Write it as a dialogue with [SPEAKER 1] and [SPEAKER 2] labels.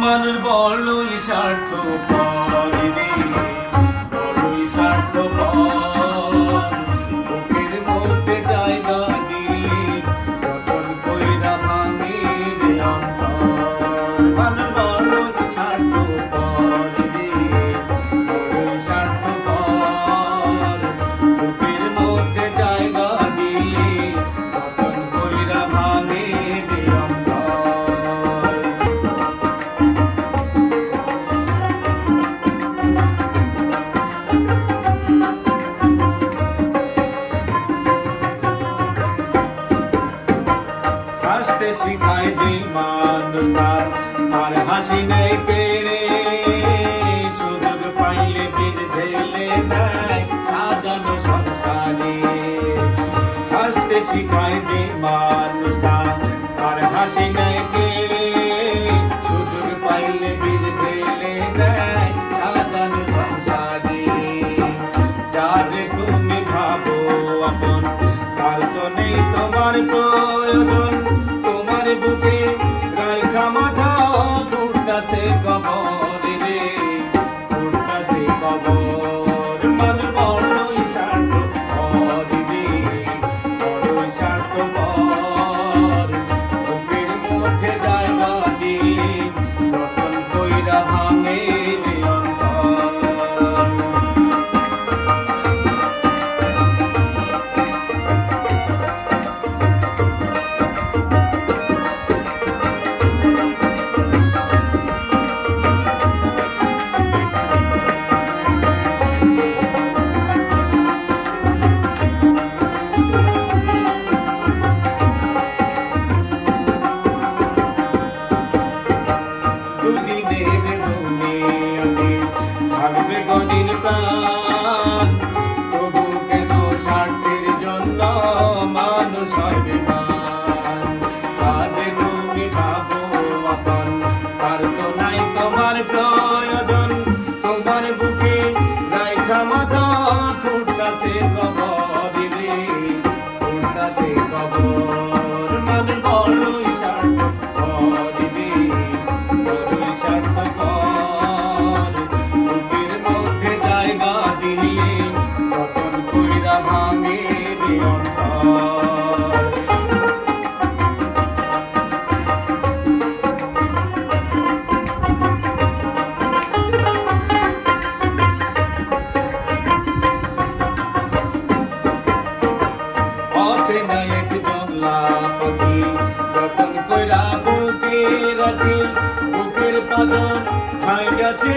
[SPEAKER 1] মানুষ বড়ই স্বার্থপর রে, বড়ই স্বার্থপর। বুকের মধ্যে জায়গা দিলে যতন কইরা ভাঙে রে অন্তর। মানুষ বড়ই স্বার্থপর রে, বড়ই স্বার্থপর। বুকের মধ্যে জায়গা দিলে যতন কইরা ভাঙে রে অন্তর। হাসতে শিখায় যে মানুষ তার হাসি নেই কেড়ে, সুযোগ পাইলে বীজ ঢেলে দেয় সাজানো সংসারে। হাসতে শিখায় যে মানুষ তার হাসি নেই কেড়ে, সুযোগ পাইলে বীজ ঢেলে দেয় সাজানো সংসারে। যারে তুমি ভাবো আপন তার তো নেই তোমার প্রয়োজন, তোমার বুকে রাইখা মাথা ঘুরতাছে কবর রে, ঘুরতাছে কবর। মানুষ বড়ই স্বার্থপর রে, বড়ই স্বার্থপর। বুকের মধ্যে জায়গা দিলে যতন কইরা ভাঙে রে অন্তর। দুদিনের দুনিয়াতে থাকবে কদিন প্রাণ, তবু কেন স্বার্থের জন্য মানুষ হয় বেমান। কাঁদে তুমি ভাবো আপন তার তো নাই তোমার প্রয়োজন, তোমার বুকে রাইখা মাথা ঘুরতাছে কবর রে, ঘুরতাছে কবর। মানুষ বড়ই স্বার্থপর রে, বড়ই স্বার্থপর। বুকের মধ্যে জায়গা দিলে যতন কইরা ভাঙে রে অন্তর। অচেনা একজন লাপাখি যতন কইরা বুকে রাখি, বুকের পাজন ভাঙ্গা সে